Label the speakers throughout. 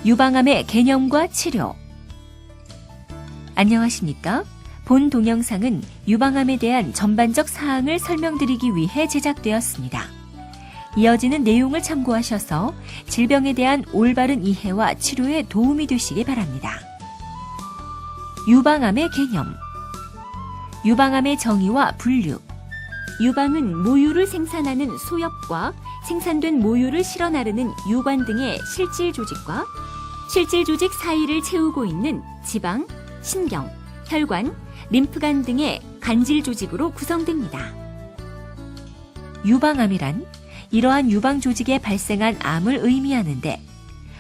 Speaker 1: 유방암의 개념과 치료. 안녕하십니까? 본 동영상은 유방암에 대한 전반적 사항을 설명드리기 위해 제작되었습니다. 이어지는 내용을 참고하셔서 질병에 대한 올바른 이해와 치료에 도움이 되시기 바랍니다. 유방암의 개념. 유방암의 정의와 분류. 유방은 모유를 생산하는 소엽과 생산된 모유를 실어 나르는 유관 등의 실질 조직과 실질 조직 사이를 채우고 있는 지방, 신경, 혈관, 림프관 등의 간질 조직으로 구성됩니다. 유방암이란 이러한 유방 조직에 발생한 암을 의미하는데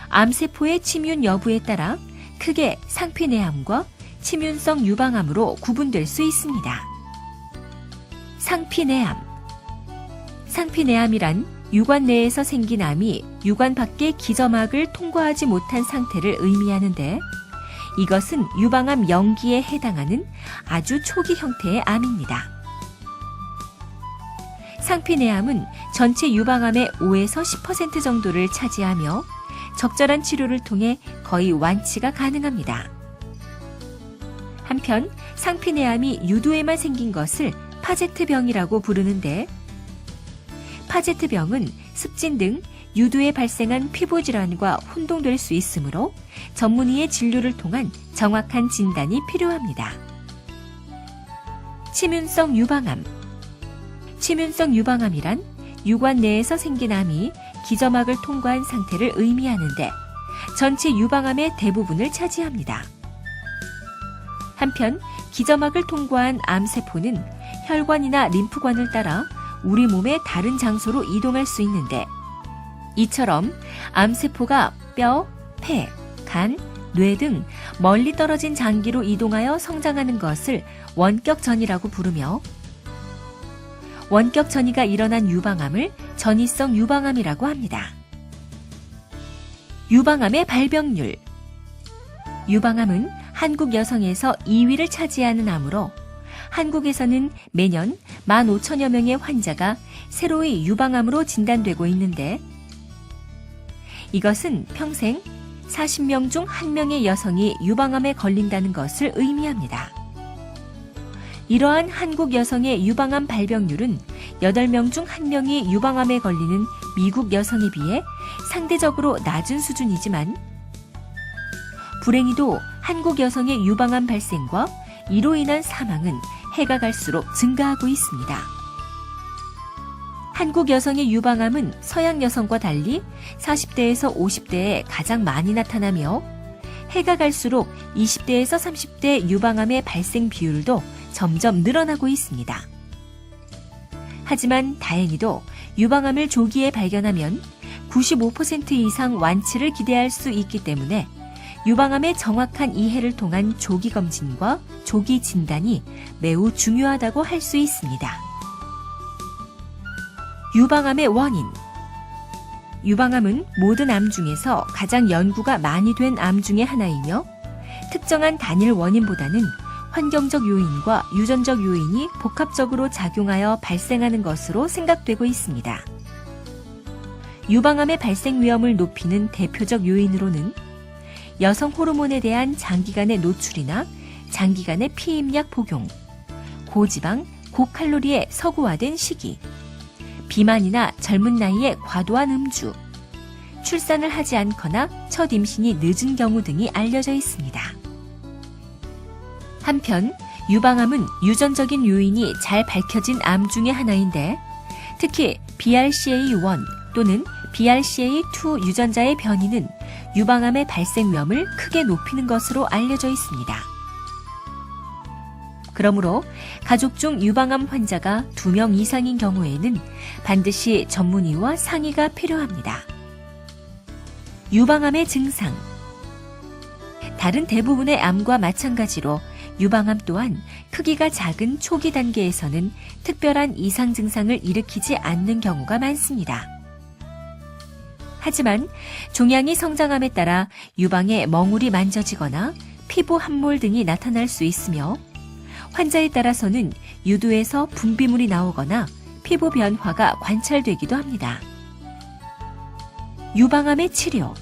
Speaker 1: 암세포의 침윤 여부에 따라 크게 상피내암과 침윤성 유방암으로 구분될 수 있습니다. 상피내암. 상피내암이란 유관 내에서 생긴 암이 유관 밖의 기저막을 통과하지 못한 상태를 의미하는데 이것은 유방암 영기에 해당하는 아주 초기 형태의 암입니다. 상피내암은 전체 유방암의 5에서 10% 정도를 차지하며 적절한 치료를 통해 거의 완치가 가능합니다. 한편 상피내암이 유두에만 생긴 것을 파제트병이라고 부르는데 파제트병은 습진 등 유두에 발생한 피부질환과 혼동될 수 있으므로 전문의의 진료를 통한 정확한 진단이 필요합니다. 침윤성 유방암. 침윤성 유방암이란 유관 내에서 생긴 암이 기저막을 통과한 상태를 의미하는데 전체 유방암의 대부분을 차지합니다. 한편 기저막을 통과한 암세포는 혈관이나 림프관을 따라 우리 몸의 다른 장소로 이동할 수 있는데 이처럼 암세포가 뼈, 폐, 간, 뇌 등 멀리 떨어진 장기로 이동하여 성장하는 것을 원격전이라고 부르며 원격 전이가 일어난 유방암을 전이성 유방암이라고 합니다. 유방암의 발병률. 유방암은 한국 여성에서 2위를 차지하는 암으로 한국에서는 매년 15,000여 명의 환자가 새로이 유방암으로 진단되고 있는데 이것은 평생 40명 중 1명의 여성이 유방암에 걸린다는 것을 의미합니다. 이러한 한국 여성의 유방암 발병률은 8명 중 1명이 유방암에 걸리는 미국 여성에 비해 상대적으로 낮은 수준이지만 불행히도 한국 여성의 유방암 발생과 이로 인한 사망은 해가 갈수록 증가하고 있습니다. 한국 여성의 유방암은 서양 여성과 달리 40대에서 50대에 가장 많이 나타나며 해가 갈수록 20대에서 30대 유방암의 발생 비율도 점점 늘어나고 있습니다. 하지만 다행히도 유방암을 조기에 발견하면 95% 이상 완치를 기대할 수 있기 때문에 유방암의 정확한 이해를 통한 조기 검진과 조기 진단이 매우 중요하다고 할 수 있습니다. 유방암의 원인. 유방암은 모든 암 중에서 가장 연구가 많이 된 암 중의 하나이며 특정한 단일 원인보다는 환경적 요인과 유전적 요인이 복합적으로 작용하여 발생하는 것으로 생각되고 있습니다. 유방암의 발생 위험을 높이는 대표적 요인으로는 여성 호르몬에 대한 장기간의 노출이나 장기간의 피임약 복용, 고지방, 고칼로리의 서구화된 식이, 비만이나 젊은 나이에 과도한 음주, 출산을 하지 않거나 첫 임신이 늦은 경우 등이 알려져 있습니다. 한편 유방암은 유전적인 요인이 잘 밝혀진 암 중의 하나인데 특히 BRCA1 또는 BRCA2 유전자의 변이는 유방암의 발생 위험을 크게 높이는 것으로 알려져 있습니다. 그러므로 가족 중 유방암 환자가 2명 이상인 경우에는 반드시 전문의와 상의가 필요합니다. 유방암의 증상. 다른 대부분의 암과 마찬가지로 유방암 또한 크기가 작은 초기 단계에서는 특별한 이상 증상을 일으키지 않는 경우가 많습니다. 하지만 종양이 성장함에 따라 유방에 멍울이 만져지거나 피부 함몰 등이 나타날 수 있으며 환자에 따라서는 유두에서 분비물이 나오거나 피부 변화가 관찰되기도 합니다. 유방암의 치료.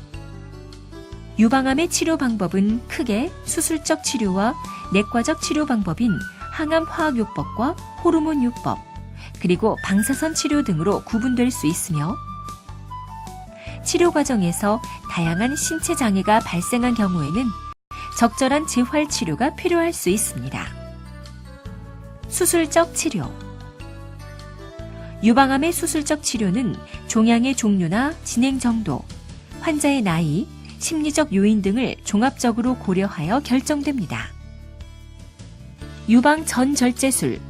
Speaker 1: 유방암의 치료 방법은 크게 수술적 치료와 내과적 치료 방법인 항암 화학요법과 호르몬 요법, 그리고 방사선 치료 등으로 구분될 수 있으며 치료 과정에서 다양한 신체 장애가 발생한 경우에는 적절한 재활 치료가 필요할 수 있습니다. 수술적 치료. 유방암의 수술적 치료는 종양의 종류나 진행 정도, 환자의 나이, 심리적 요인 등을 종합적으로 고려하여 결정됩니다. 유방 전절제술.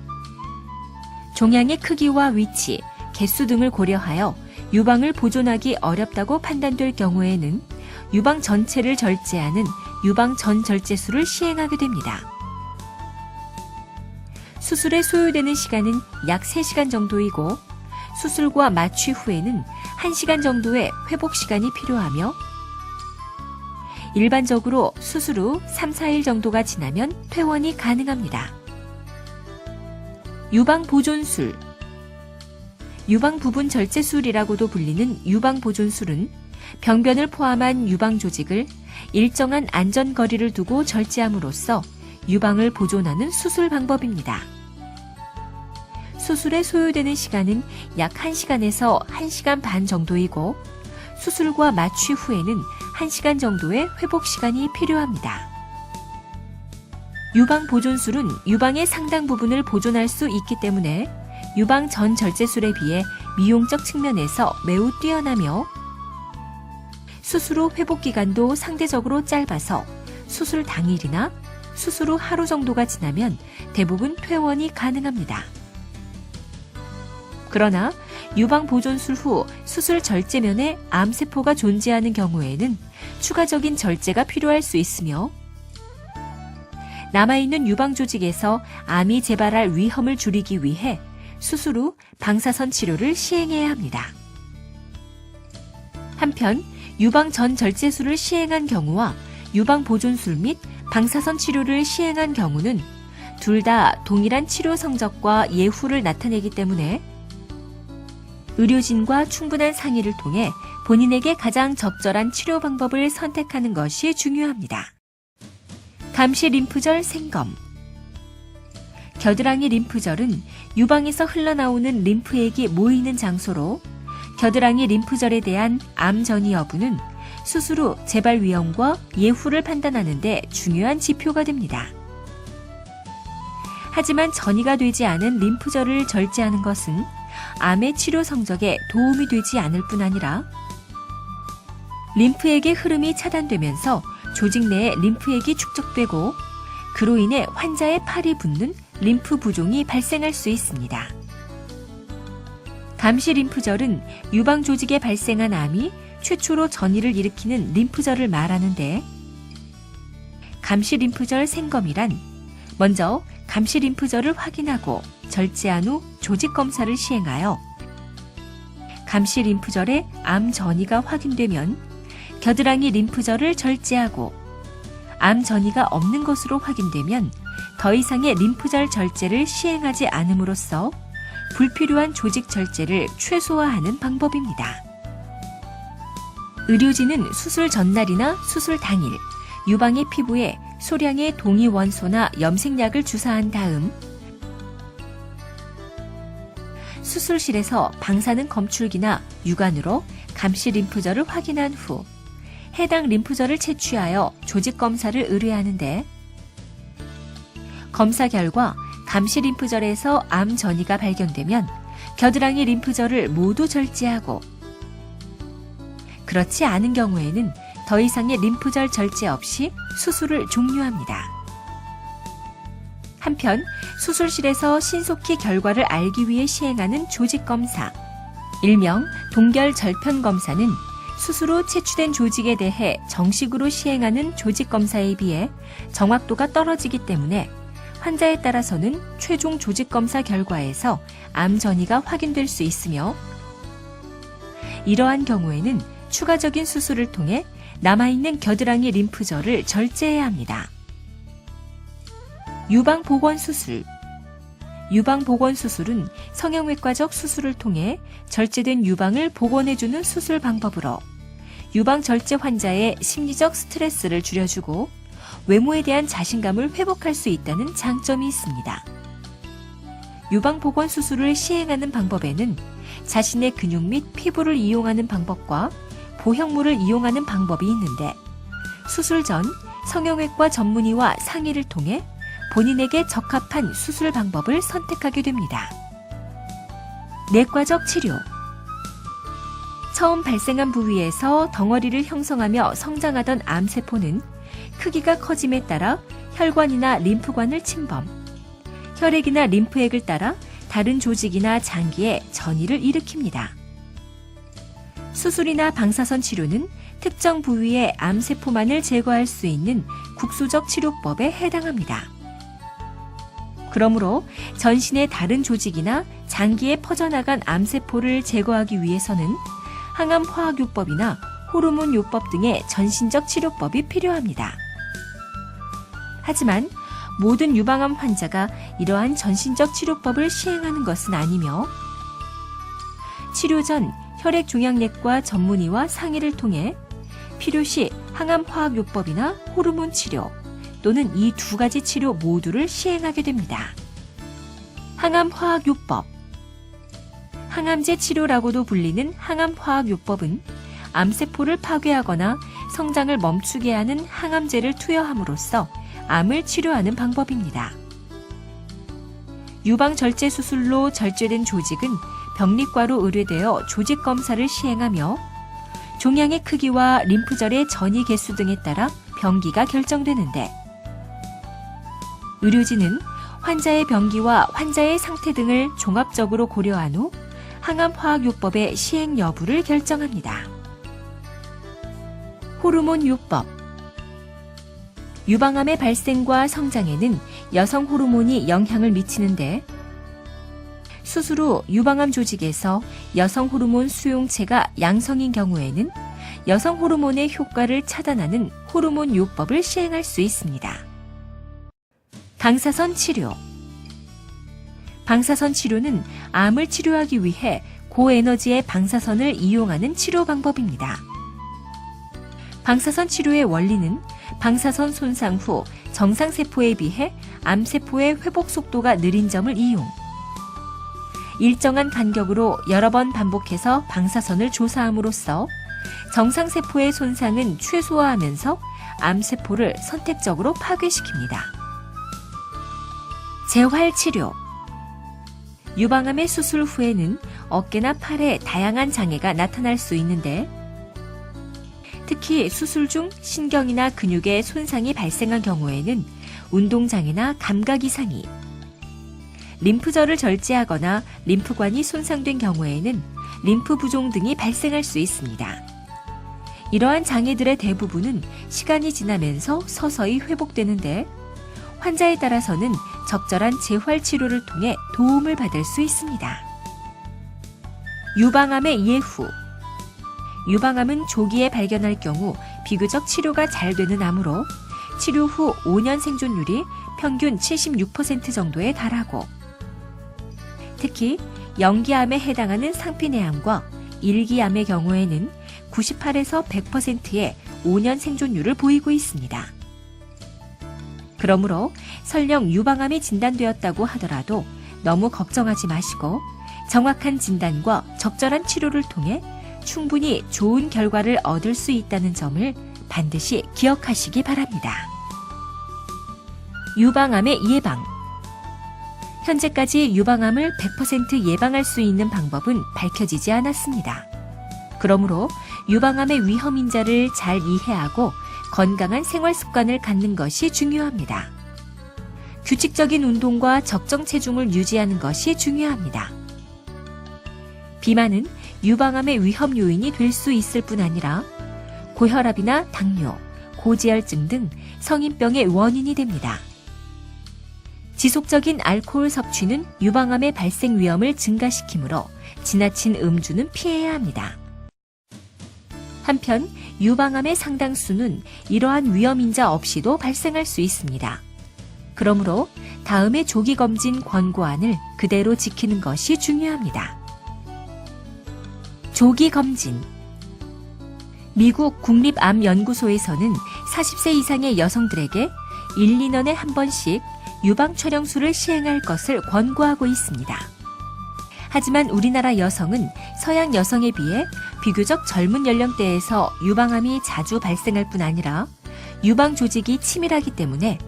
Speaker 1: 종양의 크기와 위치, 개수 등을 고려하여 유방을 보존하기 어렵다고 판단될 경우에는 유방 전체를 절제하는 유방 전절제술을 시행하게 됩니다. 수술에 소요되는 시간은 약 3시간 정도이고 수술과 마취 후에는 1시간 정도의 회복 시간이 필요하며 일반적으로 수술 후 3, 4일 정도가 지나면 퇴원이 가능합니다. 유방보존술. 유방부분 절제술이라고도 불리는 유방보존술은 병변을 포함한 유방 조직을 일정한 안전거리를 두고 절제함으로써 유방을 보존하는 수술 방법입니다. 수술에 소요되는 시간은 약 1시간에서 1시간 반 정도이고 수술과 마취 후에는 1시간 정도의 회복 시간이 필요합니다. 유방보존술은 유방의 상당 부분을 보존할 수 있기 때문에 유방 전절제술에 비해 미용적 측면에서 매우 뛰어나며 수술 후 회복 기간도 상대적으로 짧아서 수술 당일이나 수술 후 하루 정도가 지나면 대부분 퇴원이 가능합니다. 그러나 유방보존술 후 수술 절제면에 암세포가 존재하는 경우에는 추가적인 절제가 필요할 수 있으며 남아있는 유방조직에서 암이 재발할 위험을 줄이기 위해 수술 후 방사선 치료를 시행해야 합니다. 한편 유방 전절제술을 시행한 경우와 유방보존술 및 방사선 치료를 시행한 경우는 둘 다 동일한 치료 성적과 예후를 나타내기 때문에 의료진과 충분한 상의를 통해 본인에게 가장 적절한 치료 방법을 선택하는 것이 중요합니다. 감시 림프절 생검. 겨드랑이 림프절은 유방에서 흘러나오는 림프액이 모이는 장소로 겨드랑이 림프절에 대한 암 전이 여부는 수술 후 재발 위험과 예후를 판단하는 데 중요한 지표가 됩니다. 하지만 전이가 되지 않은 림프절을 절제하는 것은 암의 치료 성적에 도움이 되지 않을 뿐 아니라 림프액의 흐름이 차단되면서 조직 내에 림프액이 축적되고 그로 인해 환자의 팔이 붓는 림프 부종이 발생할 수 있습니다. 감시 림프절은 유방 조직에 발생한 암이 최초로 전이를 일으키는 림프절을 말하는데 감시 림프절 생검이란 먼저 감시 림프절을 확인하고 절제한 후 조직 검사를 시행하여 감시 림프절에 암 전이가 확인되면 겨드랑이 림프절을 절제하고 암 전이가 없는 것으로 확인되면 더 이상의 림프절 절제를 시행하지 않음으로써 불필요한 조직 절제를 최소화하는 방법입니다. 의료진은 수술 전날이나 수술 당일 유방의 피부에 소량의 동위원소나 염색약을 주사한 다음 수술실에서 방사능 검출기나 육안으로 감시 림프절을 확인한 후 해당 림프절을 채취하여 조직 검사를 의뢰하는데 검사 결과 감시 림프절에서 암 전이가 발견되면 겨드랑이 림프절을 모두 절제하고 그렇지 않은 경우에는 더 이상의 림프절 절제 없이 수술을 종료합니다. 한편 수술실에서 신속히 결과를 알기 위해 시행하는 조직 검사, 일명 동결 절편 검사는 수술 후 채취된 조직에 대해 정식으로 시행하는 조직 검사에 비해 정확도가 떨어지기 때문에 환자에 따라서는 최종 조직 검사 결과에서 암 전이가 확인될 수 있으며 이러한 경우에는 추가적인 수술을 통해 남아있는 겨드랑이 림프절을 절제해야 합니다. 유방복원수술. 유방복원수술은 성형외과적 수술을 통해 절제된 유방을 복원해주는 수술 방법으로 유방절제 환자의 심리적 스트레스를 줄여주고 외모에 대한 자신감을 회복할 수 있다는 장점이 있습니다. 유방복원 수술을 시행하는 방법에는 자신의 근육 및 피부를 이용하는 방법과 보형물을 이용하는 방법이 있는데 수술 전 성형외과 전문의와 상의를 통해 본인에게 적합한 수술 방법을 선택하게 됩니다. 내과적 치료. 처음 발생한 부위에서 덩어리를 형성하며 성장하던 암세포는 크기가 커짐에 따라 혈관이나 림프관을 침범, 혈액이나 림프액을 따라 다른 조직이나 장기에 전이를 일으킵니다. 수술이나 방사선 치료는 특정 부위의 암세포만을 제거할 수 있는 국소적 치료법에 해당합니다. 그러므로 전신의 다른 조직이나 장기에 퍼져나간 암세포를 제거하기 위해서는 항암화학요법이나 호르몬요법 등의 전신적 치료법이 필요합니다. 하지만 모든 유방암 환자가 이러한 전신적 치료법을 시행하는 것은 아니며 치료 전 혈액종양내과 전문의와 상의를 통해 필요시 항암화학요법이나 호르몬 치료 또는 이 두 가지 치료 모두를 시행하게 됩니다. 항암화학요법. 항암제 치료라고도 불리는 항암화학요법은 암세포를 파괴하거나 성장을 멈추게 하는 항암제를 투여함으로써 암을 치료하는 방법입니다. 유방절제 수술로 절제된 조직은 병리과로 의뢰되어 조직 검사를 시행하며 종양의 크기와 림프절의 전이 개수 등에 따라 병기가 결정되는데 의료진은 환자의 병기와 환자의 상태 등을 종합적으로 고려한 후 항암화학요법의 시행 여부를 결정합니다. 호르몬요법. 유방암의 발생과 성장에는 여성 호르몬이 영향을 미치는데 수술 후 유방암 조직에서 여성 호르몬 수용체가 양성인 경우에는 여성 호르몬의 효과를 차단하는 호르몬요법을 시행할 수 있습니다. 방사선 치료. 방사선 치료는 암을 치료하기 위해 고에너지의 방사선을 이용하는 치료 방법입니다. 방사선 치료의 원리는 방사선 손상 후 정상세포에 비해 암세포의 회복 속도가 느린 점을 이용, 일정한 간격으로 여러 번 반복해서 방사선을 조사함으로써 정상세포의 손상은 최소화하면서 암세포를 선택적으로 파괴시킵니다. 재활치료. 유방암의 수술 후에는 어깨나 팔에 다양한 장애가 나타날 수 있는데 특히 수술 중 신경이나 근육에 손상이 발생한 경우에는 운동장애나 감각 이상이, 림프절을 절제하거나 림프관이 손상된 경우에는 림프 부종 등이 발생할 수 있습니다. 이러한 장애들의 대부분은 시간이 지나면서 서서히 회복되는데 환자에 따라서는 적절한 재활치료를 통해 도움을 받을 수 있습니다. 유방암의 예후. 유방암은 조기에 발견할 경우 비교적 치료가 잘 되는 암으로 치료 후 5년 생존율이 평균 76% 정도에 달하고 특히 영기암에 해당하는 상피내암과 일기암의 경우에는 98에서 100%의 5년 생존율을 보이고 있습니다. 그러므로 설령 유방암이 진단되었다고 하더라도 너무 걱정하지 마시고 정확한 진단과 적절한 치료를 통해 충분히 좋은 결과를 얻을 수 있다는 점을 반드시 기억하시기 바랍니다. 유방암의 예방. 현재까지 유방암을 100% 예방할 수 있는 방법은 밝혀지지 않았습니다. 그러므로 유방암의 위험 인자를 잘 이해하고 건강한 생활 습관을 갖는 것이 중요합니다. 규칙적인 운동과 적정 체중을 유지하는 것이 중요합니다. 비만은 유방암의 위험 요인이 될 수 있을 뿐 아니라 고혈압이나 당뇨, 고지혈증 등 성인병의 원인이 됩니다. 지속적인 알코올 섭취는 유방암의 발생 위험을 증가시키므로 지나친 음주는 피해야 합니다. 한편 유방암의 상당수는 이러한 위험인자 없이도 발생할 수 있습니다. 그러므로 다음의 조기검진 권고안을 그대로 지키는 것이 중요합니다. 조기검진. 미국 국립암연구소에서는 40세 이상의 여성들에게 1, 2년에 한 번씩 유방 촬영술을 시행할 것을 권고하고 있습니다. 하지만 우리나라 여성은 서양 여성에 비해 비교적 젊은 연령대에서 유방암이 자주 발생할 뿐 아니라 유방 조직이 치밀하기 때문에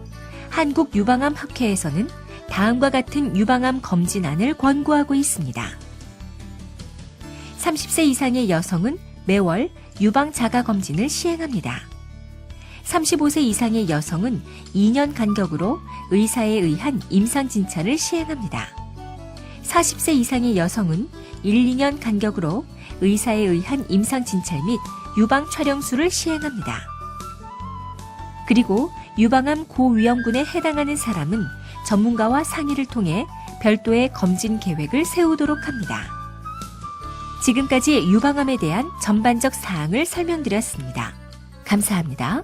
Speaker 1: 한국유방암학회에서는 다음과 같은 유방암 검진안을 권고하고 있습니다. 30세 이상의 여성은 매월 유방 자가 검진을 시행합니다. 35세 이상의 여성은 2년 간격으로 의사에 의한 임상 진찰을 시행합니다. 40세 이상의 여성은 1, 2년 간격으로 의사에 의한 임상 진찰 및 유방 촬영술을 시행합니다. 그리고 유방암 고위험군에 해당하는 사람은 전문가와 상의를 통해 별도의 검진 계획을 세우도록 합니다. 지금까지 유방암에 대한 전반적 사항을 설명드렸습니다. 감사합니다.